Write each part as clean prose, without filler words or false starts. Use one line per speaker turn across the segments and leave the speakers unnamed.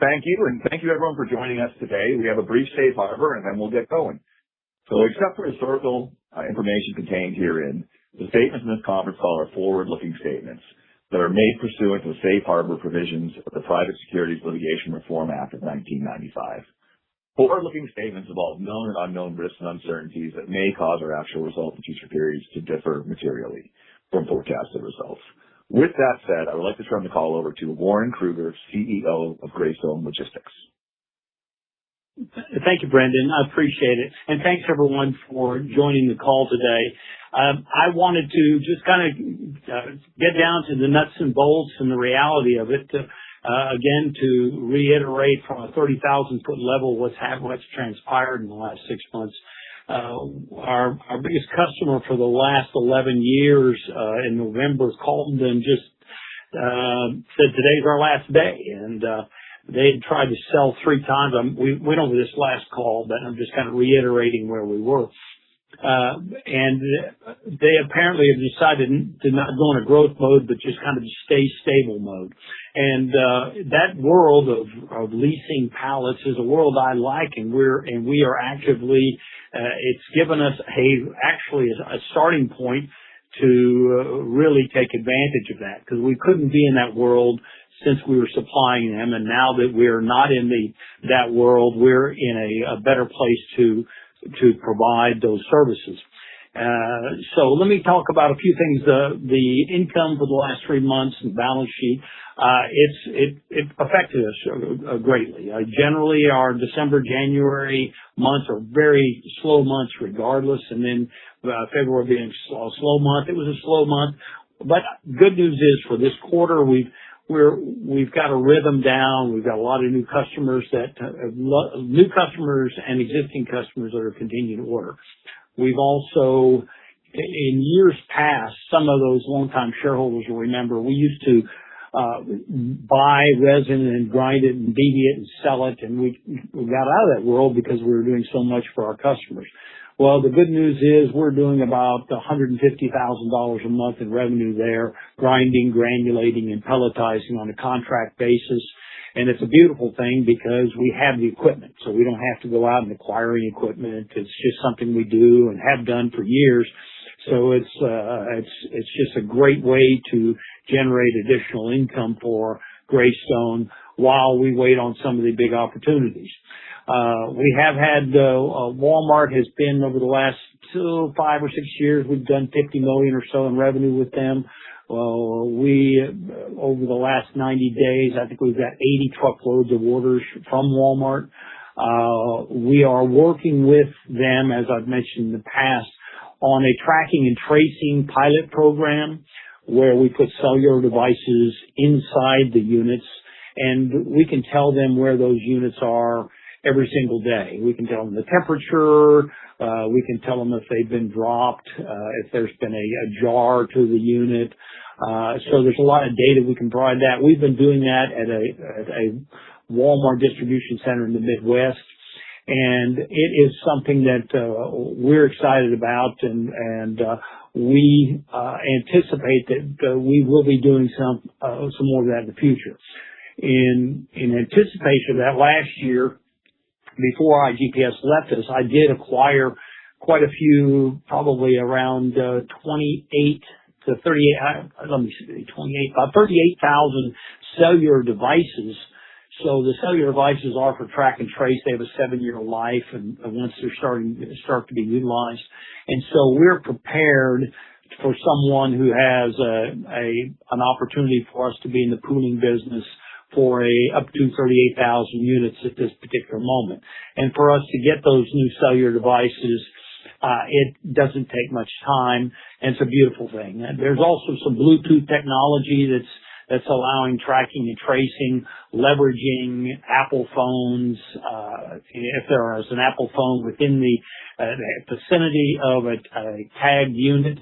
Thank you, and thank you everyone for joining us today. We have a brief safe harbor, and then we'll get going. So except for historical information contained herein, the statements in this conference call are forward-looking statements that are made pursuant to the safe harbor provisions of the Private Securities Litigation Reform Act of 1995. Forward-looking statements involve known and unknown risks and uncertainties that may cause our actual results in future periods to differ materially from forecasted results. With that said, I would like to turn the call over to Warren Kruger, CEO of Greystone Logistics.
Thank you, Brendan. I appreciate it. And thanks, everyone, for joining the call today. I wanted to just kind of get down to the nuts and bolts and the reality of it. Again, to reiterate from a 30,000-foot level what's transpired in the last 6 months. Our biggest customer for the last 11 years in November called and just said today's our last day, and they had tried to sell 3 times. We went over this last call, but I'm just kind of reiterating where we were. And they apparently have decided to not go in a growth mode, but just kind of stay stable mode. And that world of leasing pallets is a world I like, and we are actively. It's given us actually a starting point to really take advantage of that, because we couldn't be in that world since we were supplying them, and now that we're not in that world, we're in a better place to provide those services. So let me talk about a few things. The income for the last 3 months and balance sheet, it affected us greatly. Generally, our December, January months are very slow months regardless, and then February being a slow month. It was a slow month, but good news is for this quarter, we've got a rhythm down. We've got a lot of new customers and existing customers that are continuing to order. We've also, in years past, some of those longtime shareholders will remember, we used to buy resin and grind it and deviate and sell it, and we got out of that world because we were doing so much for our customers. Well, the good news is we're doing about $150,000 a month in revenue there, grinding, granulating, and pelletizing on a contract basis. And it's a beautiful thing because we have the equipment, so we don't have to go out and acquiring equipment. It's just something we do and have done for years. So it's just a great way to generate additional income for Greystone while we wait on some of the big opportunities. We have had Walmart has been over the last 5 or 6 years. We've done $50 million or so in revenue with them. Over the last 90 days, I think we've got 80 truckloads of orders from Walmart. We are working with them, as I've mentioned in the past, on a tracking and tracing pilot program where we put cellular devices inside the units, and we can tell them where those units are every single day. We can tell them the temperature. We can tell them if they've been dropped, if there's been a jar to the unit. So there's a lot of data we can provide that. We've been doing that at a Walmart distribution center in the Midwest, and it is something that we're excited about, and we anticipate that we will be doing some more of that in the future. In anticipation of that, last year, before iGPS left us, I did acquire quite a few, probably around 28 to 38, about 38,000 cellular devices. So the cellular devices are for track and trace. They have a 7-year life, and once they're start to be utilized. And so we're prepared for someone who has an opportunity for us to be in the pooling business for up to 38,000 units at this particular moment. And for us to get those new cellular devices, it doesn't take much time, and it's a beautiful thing. And there's also some Bluetooth technology that's allowing tracking and tracing, leveraging Apple phones. If there is an Apple phone within the vicinity of a tagged unit,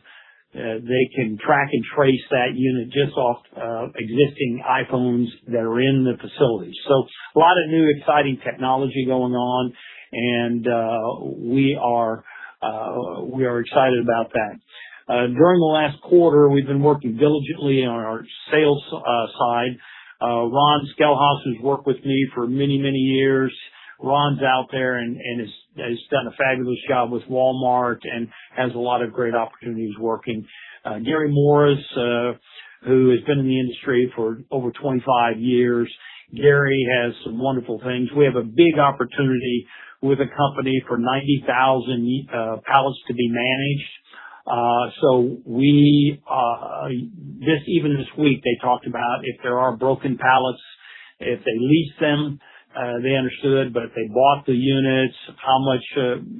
they can track and trace that unit just off existing iPhones that are in the facility. So a lot of new exciting technology going on, and we are excited about that. During the last quarter, we've been working diligently on our sales side. Ron Skelhaus, who's worked with me for many, many years. Ron's out there and has done a fabulous job with Walmart and has a lot of great opportunities working. Gary Morris, who has been in the industry for over 25 years. Gary has some wonderful things. We have a big opportunity with a company for 90,000 pallets to be managed. So even this week, they talked about if there are broken pallets, if they lease them, they understood, but if they bought the units, how much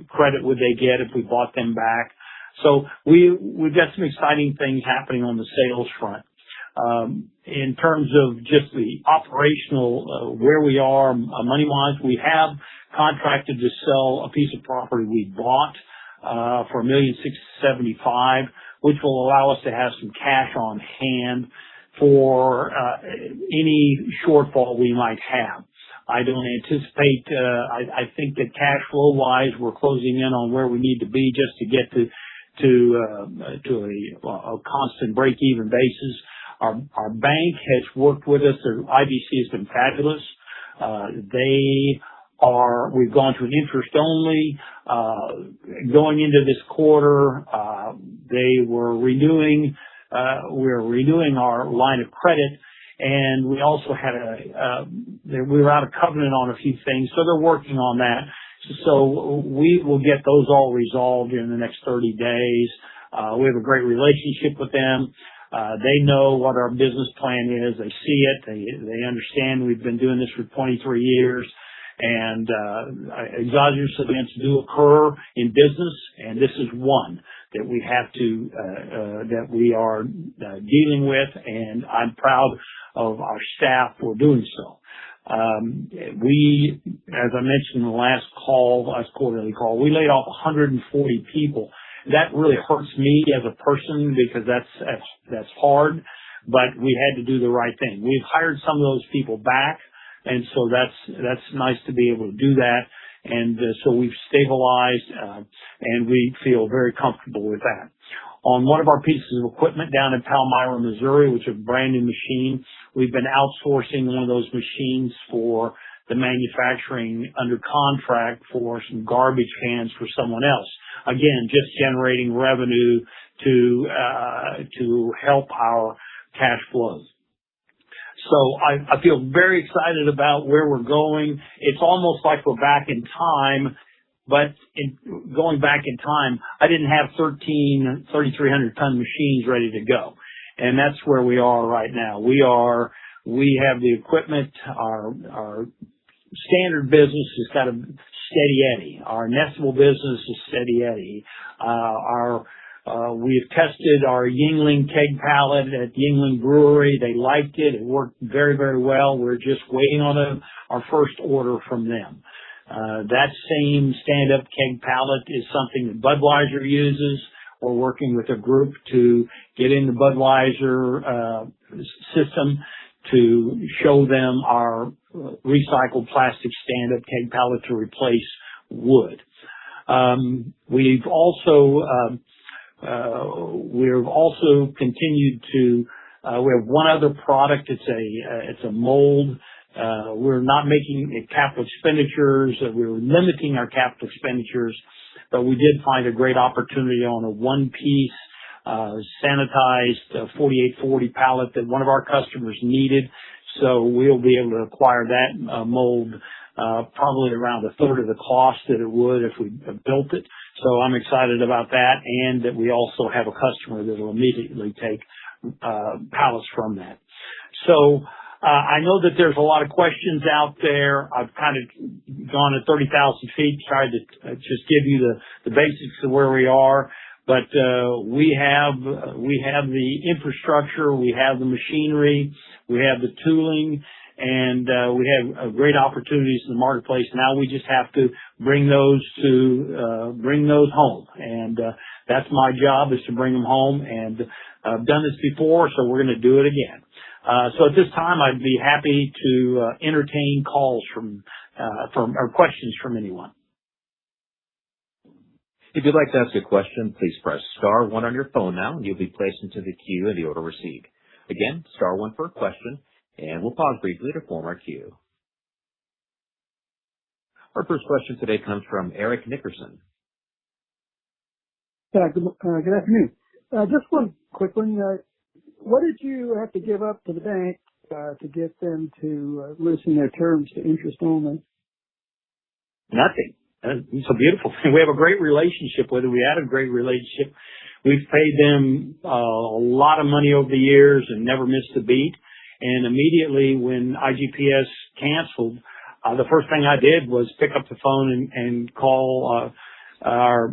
credit would they get if we bought them back? So we've got some exciting things happening on the sales front. In terms of just the operational, where we are money-wise, we have contracted to sell a piece of property we bought for $1,675,000, which will allow us to have some cash on hand for any shortfall we might have. I don't anticipate, I think that cash flow wise, we're closing in on where we need to be just to get to a constant break even basis. Our bank has worked with us. Their IBC has been fabulous. We've gone to an interest only, going into this quarter. We're renewing our line of credit. And we also had we were out of covenant on a few things, so they're working on that. So we will get those all resolved in the next 30 days. We have a great relationship with them. They know what our business plan is. They see it. They understand we've been doing this for 23 years. And exogenous events do occur in business, and this is one that we have to that we are dealing with, and I'm proud of our staff for doing so. We, as I mentioned in the last quarterly call, we laid off 140 people. That really hurts me as a person because that's hard, but we had to do the right thing. We've hired some of those people back, and so that's nice to be able to do that. And so we've stabilized, and we feel very comfortable with that. On one of our pieces of equipment down in Palmyra, Missouri, which is a brand new machine, we've been outsourcing one of those machines for the manufacturing under contract for some garbage cans for someone else. Again, just generating revenue to help our cash flows. So I feel very excited about where we're going. It's almost like we're back in time, but going back in time, I didn't have 3,300 ton machines ready to go. And that's where we are right now. We have the equipment. Our standard business is kind of steady Eddie. Our nestable business is steady Eddie. We've tested our Yuengling keg pallet at Yuengling Brewery. They liked it. It worked very, very well. We're just waiting on our first order from them. That same stand-up keg pallet is something that Budweiser uses. We're working with a group to get in the Budweiser system to show them our recycled plastic stand-up keg pallet to replace wood. We've also continued to, we have one other product. It's a mold. We're not making capital expenditures. We're limiting our capital expenditures, but we did find a great opportunity on a one-piece, sanitized 4840 pallet that one of our customers needed. So we'll be able to acquire that mold probably around a third of the cost that it would if we built it. So I'm excited about that, and that we also have a customer that will immediately take pallets from that. So I know that there's a lot of questions out there. I've kind of gone at 30,000 feet, tried to just give you the basics of where we are. But we have the infrastructure, we have the machinery, we have the tooling, and we have great opportunities in the marketplace. Now we just have to bring those home, and that's my job, is to bring them home. And I've done this before, so we're going to do it again. So at this time, I'd be happy to entertain calls or questions from anyone.
If you'd like to ask a question, please press *1 on your phone now, and you'll be placed into the queue in the order received. Again, *1 for a question. And we'll pause briefly to form our queue. Our first question today comes from Eric Nickerson.
Good afternoon. Just one quick one. What did you have to give up to the bank to get them to loosen their terms to interest only?
Nothing. It's a beautiful thing. We have a great relationship with it. We had a great relationship. We've paid them a lot of money over the years and never missed a beat. And immediately when IGPS canceled, the first thing I did was pick up the phone and call our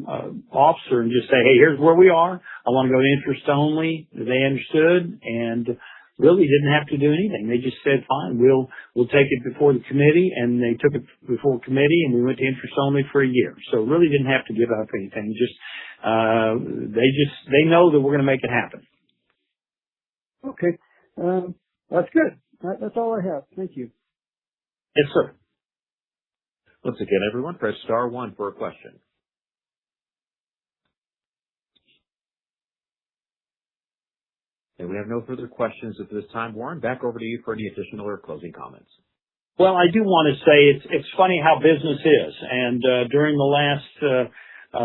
officer and just say, hey, here's where we are. I want to go to interest only. They understood and really didn't have to do anything. They just said, fine, we'll take it before the committee, and they took it before committee, and we went to interest only for a year. So really didn't have to give up anything. They know that we're going to make it happen.
Okay. That's good. That's all I have. Thank you.
Yes, sir.
Once again, everyone, press star 1 for a question. And we have no further questions at this time. Warren, back over to you for any additional or closing comments.
Well, I do want to say it's funny how business is. And during the last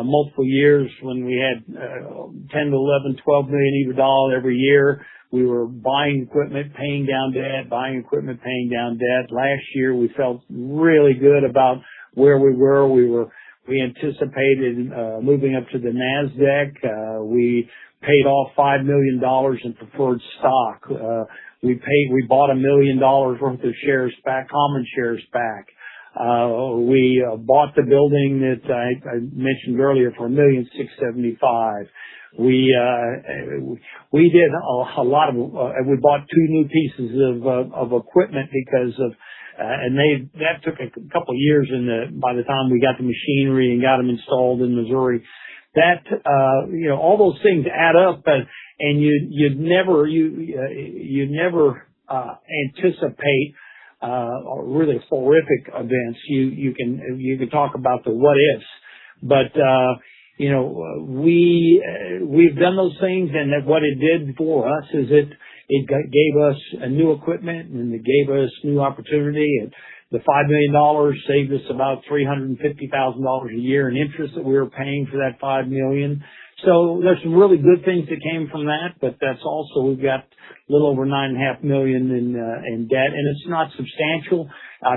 multiple years when we had 10 to 11, 12 million EBITDA every year, we were buying equipment, paying down debt, buying equipment, paying down debt. Last year, we felt really good about where we were. We anticipated moving up to the NASDAQ. We paid off $5 million in preferred stock. We bought $1 million worth of shares back, common shares back. We bought the building that I mentioned earlier for $1,675,000. We did a lot of, we bought 2 new pieces of equipment because of, and that took a couple of years by the time we got the machinery and got them installed in Missouri. That, all those things add up, and you'd never anticipate, really horrific events. You can talk about the what ifs, but, we've done those things, and that what it did for us is it gave us a new equipment, and it gave us new opportunity, and the $5 million saved us about $350,000 a year in interest that we were paying for that $5 million. So there's some really good things that came from that, but that's also, we've got a little over $9.5 million in debt, and it's not substantial. I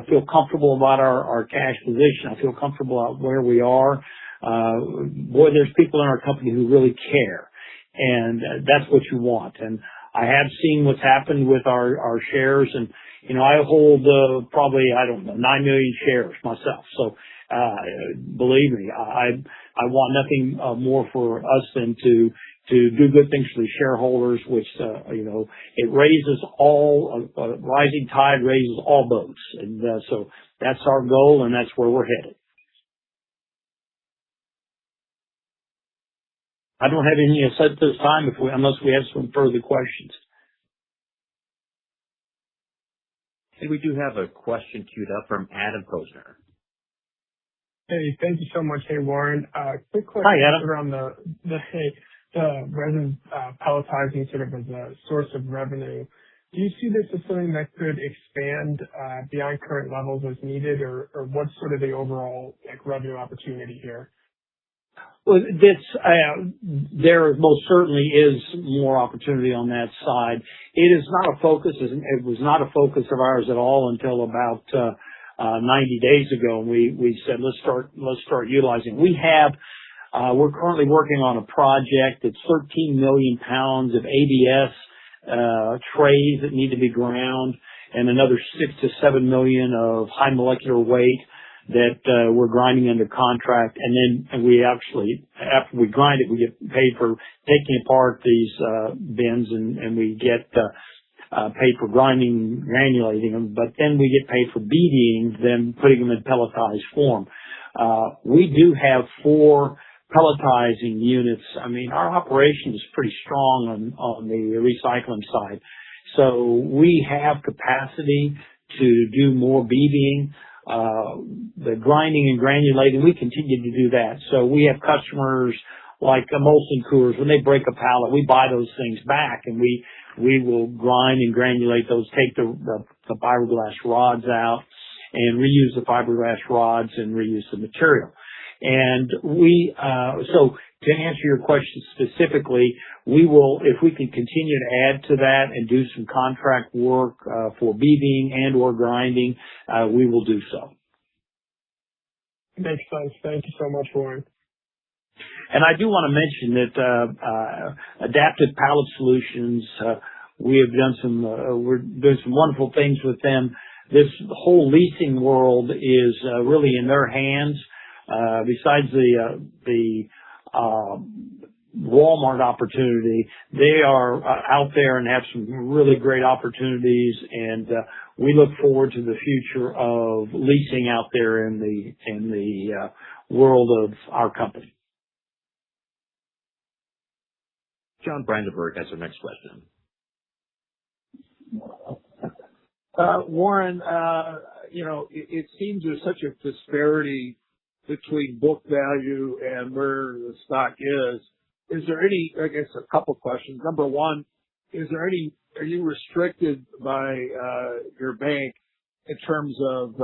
feel comfortable about our cash position. I feel comfortable about where we are. Boy, there's people in our company who really care, and that's what you want. And I have seen what's happened with our shares, and I hold probably, 9 million shares myself. So believe me, I want nothing more for us than to do good things for the shareholders, which it raises all, rising tide raises all boats, and so that's our goal, and that's where we're headed. I don't have anything to say at this time unless we have some further questions.
And we do have a question queued up from Adam Posner.
Hey, thank you so much. Hey, Warren. Quick question.
Hi, Adam.
Around the resin pelletizing sort of as a source of revenue. Do you see this as something that could expand beyond current levels as needed, or what's sort of the overall revenue opportunity here?
Well, there most certainly is more opportunity on that side. It is not a focus. It was not a focus of ours at all until about 90 days ago. We said let's start utilizing. We're currently working on a project that's 13 million pounds of ABS trays that need to be ground, and another 6 to 7 million of high molecular weight that we're grinding under contract. And then we actually, after we grind it, we get paid for taking apart these bins, and we get paid for grinding, granulating them, but then we get paid for beating them, putting them in pelletized form. We do have 4 pelletizing units. I mean, our operation is pretty strong on the recycling side. So we have capacity to do more beating. The grinding and granulating, we continue to do that. So we have customers like Molson Coors. When they break a pallet, we buy those things back, and we we will grind and granulate those, take the fiberglass rods out and reuse the fiberglass rods and reuse the material. And so to answer your question specifically, we will, if we can continue to add to that and do some contract work for beaving and or grinding, we will do so.
Makes sense. Thank you so much, Warren.
And I do want to mention that Adaptive Pallet Solutions, we have done we're doing some wonderful things with them. This whole leasing world is really in their hands. Besides the Walmart opportunity, they are out there and have some really great opportunities, and we look forward to the future of leasing out there in the world of our company.
John Brandenburg has our next question.
Warren, it seems there's such a disparity between book value and where the stock is. Is there any, I guess, a couple questions. Number one, are you restricted by your bank in terms of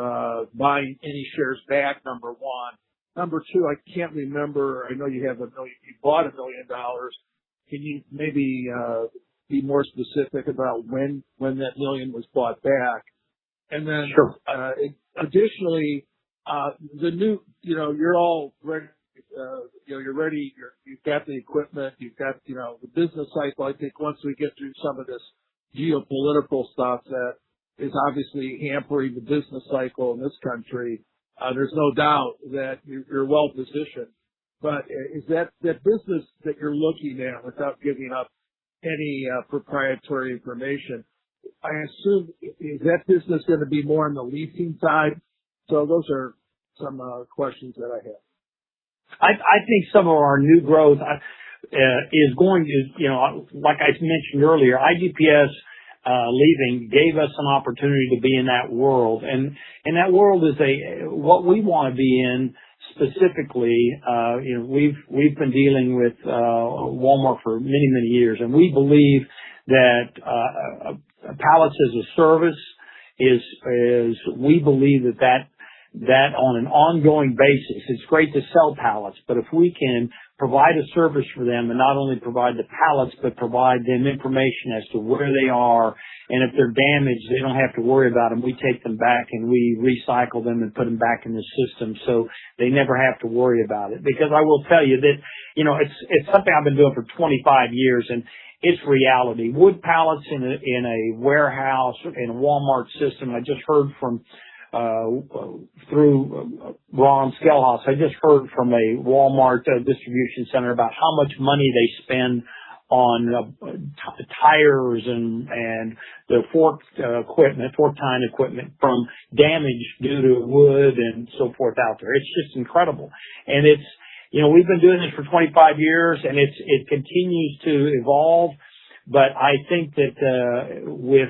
buying any shares back, number one? Number two, I can't remember, I know you bought $1 million. Can you maybe be more specific about when that million was bought back? And then,
sure.
Additionally, the new, you're all ready, you're ready, you've got the equipment, you've got, the business cycle. I think once we get through some of this geopolitical stuff that is obviously hampering the business cycle in this country, there's no doubt that you're well positioned. But is that business that you're looking at, without giving up any proprietary information, I assume, is that business going to be more on the leasing side? So those are some questions that I have.
I think some of our new growth is going to, like I mentioned earlier, IGPS leaving gave us an opportunity to be in that world, and that world is what we want to be in. Specifically, we've been dealing with Walmart for many years, and we believe that pallets as a service is we believe that on an ongoing basis, it's great to sell pallets, but if we can provide a service for them and not only provide the pallets, but provide them information as to where they are, and if they're damaged, they don't have to worry about them. We take them back and we recycle them and put them back in the system, so they never have to worry about it. Because I will tell you that, it's something I've been doing for 25 years, and it's reality. Wood pallets in a warehouse, in a Walmart system. I just heard from through Ron Skelhaus, I just heard from a Walmart distribution center about how much money they spend on tires and the fork tine equipment from damage due to wood and so forth out there. It's just incredible. And it's, we've been doing this for 25 years, and it continues to evolve. But I think that with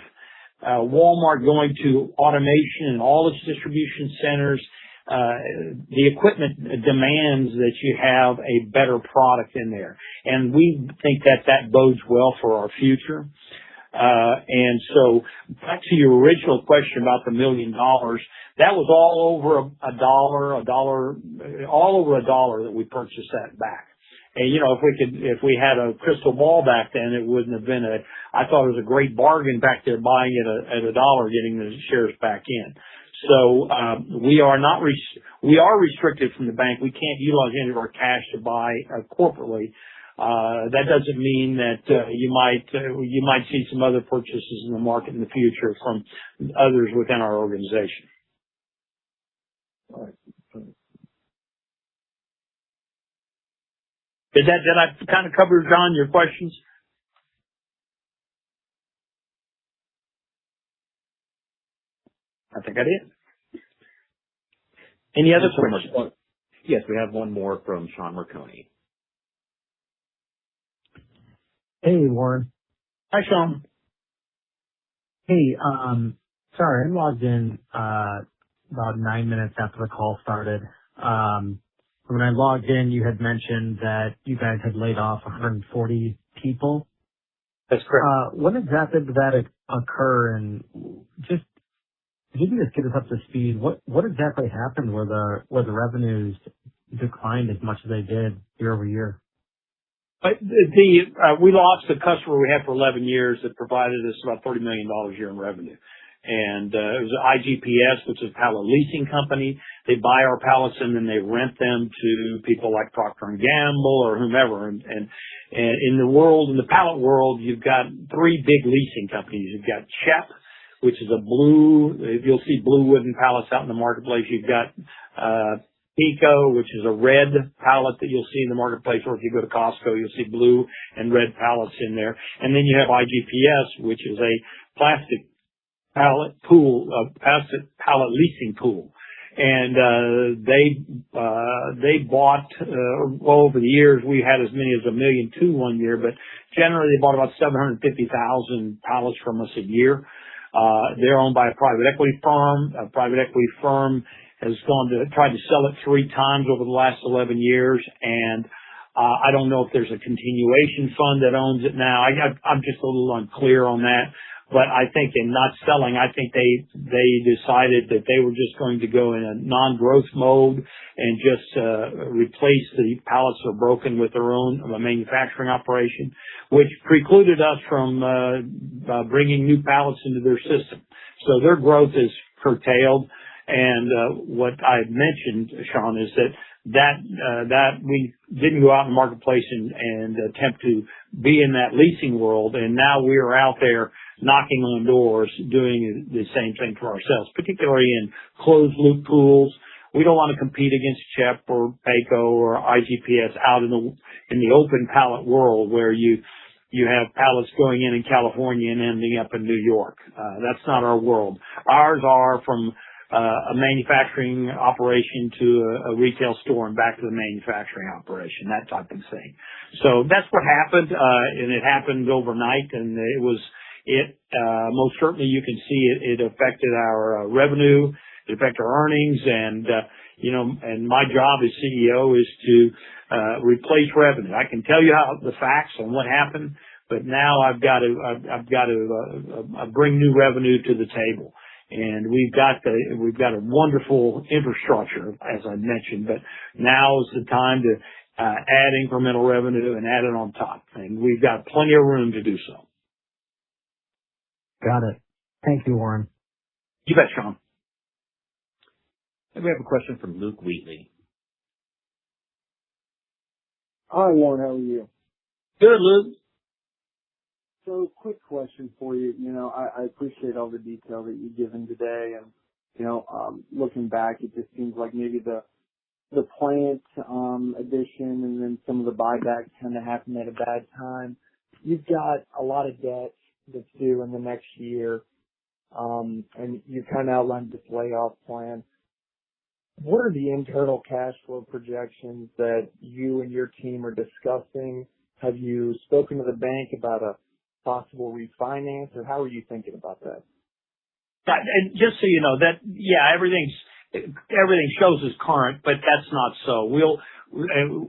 Walmart going to automation in all its distribution centers, the equipment demands that you have a better product in there. And we think that bodes well for our future. And so back to your original question about the $1 million, that was all over all over $1 that we purchased that back. And, if we had a crystal ball back then, it wouldn't have been I thought it was a great bargain back there buying it at $1, getting the shares back in. So, we are restricted from the bank. We can't utilize any of our cash to buy corporately. That doesn't mean that, you might see some other purchases in the market in the future from others within our organization.
All right.
Did I kind of cover, John, your questions? I think I did. Any other questions?
Yes, we have one more from Sean Marconi.
Hey, Warren.
Hi, Sean.
Hey, sorry, I logged in about 9 minutes after the call started. When I logged in, you had mentioned that you guys had laid off 140 people.
That's correct.
When exactly did that occur? And just if you can just get us up to speed, what exactly happened where the revenues declined as much as they did year over year?
But we lost a customer we had for 11 years that provided us about $30 million a year in revenue. And it was IGPS, which is a pallet leasing company. They buy our pallets and then they rent them to people like Procter and Gamble or whomever. And in the pallet world, you've got three big leasing companies. You've got CHEP, which is you'll see blue wooden pallets out in the marketplace. You've got Pico, which is a red pallet that you'll see in the marketplace, or if you go to Costco, you'll see blue and red pallets in there. And then you have IGPS, which is a plastic pallet leasing pool. And they bought over the years, we had as many as 1.2 million one year, but generally they bought about 750,000 pallets from us a year. They're owned by a private equity firm. A private equity firm has tried to sell it 3 times over the last 11 years, and I don't know if there's a continuation fund that owns it now. I'm just a little unclear on that. But I think in not selling, I think they decided that they were just going to go in a non-growth mode and just replace the pallets that are broken with their own manufacturing operation, which precluded us from bringing new pallets into their system. So their growth is curtailed. And what I mentioned, Sean, is that we didn't go out in the marketplace and attempt to be in that leasing world, and now we are out there knocking on doors, doing the same thing for ourselves, particularly in closed loop pools. We don't want to compete against CHEP or PACO or IGPS out in the open pallet world where you have pallets going in California and ending up in New York. That's not our world. Ours are from a manufacturing operation to a retail store and back to the manufacturing operation, that type of thing. So that's what happened, and it happened overnight, and most certainly you can see it affected our revenue, it affected our earnings, and and my job as CEO is to replace revenue. I can tell you the facts on what happened, but now I've got to bring new revenue to the table. And we've got a wonderful infrastructure, as I mentioned, but now is the time to add incremental revenue and add it on top. And we've got plenty of room to do so.
Got it. Thank you, Warren.
You bet, Sean.
And we have a question from Luke Wheatley.
Hi, Warren. How are you?
Good, Luke.
So, quick question for you. I appreciate all the detail that you've given today, and looking back, it just seems like maybe the plant addition and then some of the buybacks kind of happened at a bad time. You've got a lot of debt that's due in the next year, and you kind of outlined this layoff plan. What are the internal cash flow projections that you and your team are discussing? Have you spoken to the bank about a possible refinance, or how are you thinking about that?
And just so you know, everything shows as current, but that's not so.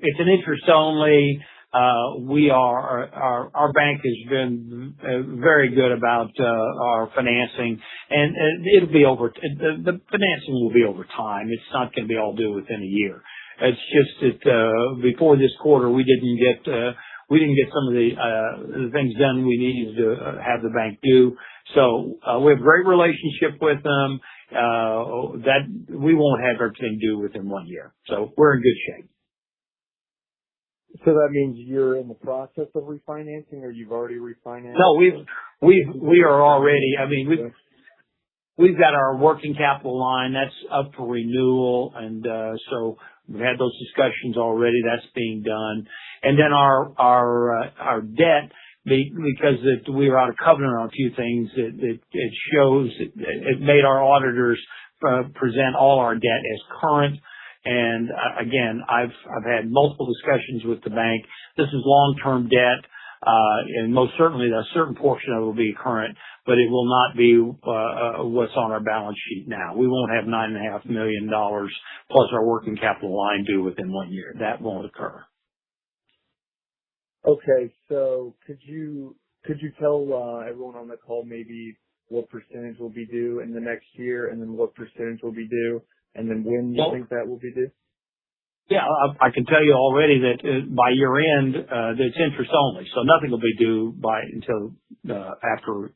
It's an interest only. Our bank has been very good about our financing, and it'll be the financing will be over time. It's not going to be all due within a year. It's just that before this quarter we didn't get some of the things done we needed to have the bank do. So we have a great relationship with them. That we won't have everything due within 1 year. So we're in good shape.
So that means you're in the process of refinancing, or you've already refinanced?
No, we are already. I mean, we've got our working capital line that's up for renewal, and so we've had those discussions already. That's being done, and then our debt, because we were out of covenant on a few things. It shows it made our auditors present all our debt as current. And again, I've had multiple discussions with the bank. This is long-term debt, and most certainly a certain portion of it will be current, but it will not be what's on our balance sheet now. We won't have $9.5 million plus our working capital line due within 1 year. That won't occur.
Okay, so could you could you tell everyone on the call maybe what percentage will be due in the next year, and then what percentage will be due, and then when you think that will be due?
Yeah, I can tell you already that by year end, it's interest only, so nothing will be due until after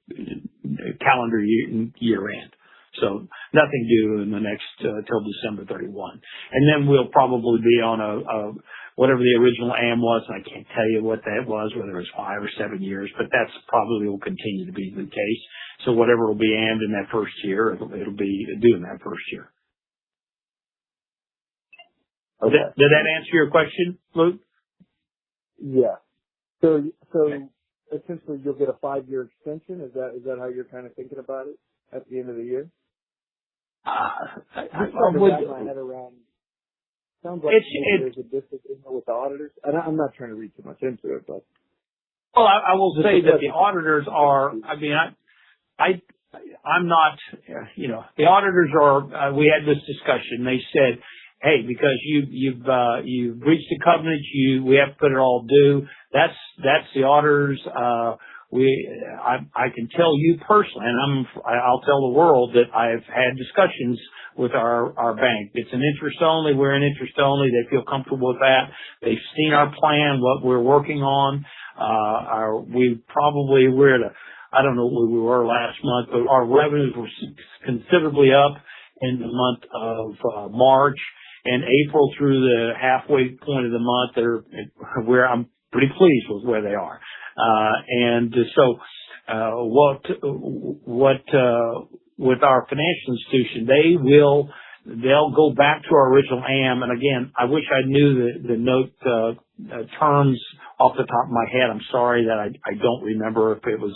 calendar year end. So nothing due in the next till December 31, and then we'll probably be on a whatever the original AM was. And I can't tell you what that was, whether it's 5 or 7 years, but that's probably will continue to be the case. So whatever will be AM'd in that first year, it'll be due in that first year. Okay. Did that answer your question, Luke?
Yeah. So essentially you'll get a 5-year extension. Is that how you're kind of thinking about it at the end of the year? I'm wrapping my head around. Sounds like there's a disagreement with the auditors, and I'm not trying to read too much into it, but.
Well, I will say that the auditors are. I mean, I'm not. The auditors are. We had this discussion. They said, "Hey, because you've breached the covenant, we have to put it all due." That's the auditors. I can tell you personally, and I'll tell the world that I've had discussions with our bank. It's an interest only. We're an interest only. They feel comfortable with that. They've seen our plan, what we're working on. We're at I don't know where we were last month, but our revenues were considerably up in the month of March and April through the halfway point of the month. I'm pretty pleased with where they are. With our financial institution, they'll go back to our original AM. And again, I wish I knew the note terms off the top of my head. I'm sorry that I don't remember if it was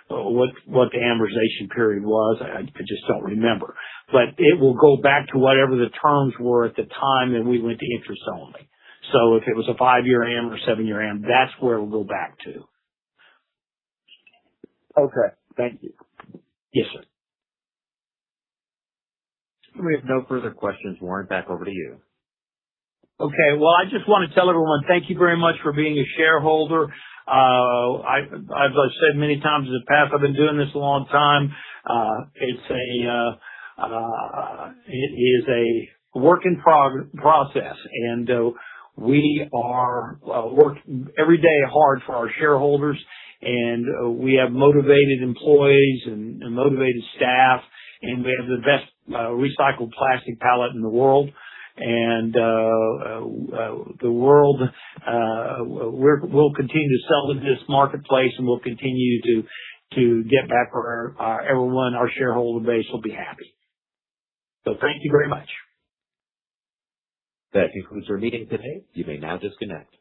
what the amortization period was. I just don't remember. But it will go back to whatever the terms were at the time that we went to interest only. So if it was a 5-year AM or 7-year AM, that's where it will go back to.
Okay. Thank you.
Yes, sir.
We have no further questions. Warren, back over to you.
Okay. Well, I just want to tell everyone thank you very much for being a shareholder. As I've said many times in the past, I've been doing this a long time. It is a work in process, and we are working every day hard for our shareholders, and we have motivated employees and motivated staff, and we have the best recycled plastic pallet in the world. And the world, we'll continue to sell in this marketplace, and we'll continue to get back where everyone, our shareholder base, will be happy. So thank you very much.
That concludes our meeting today. You may now disconnect.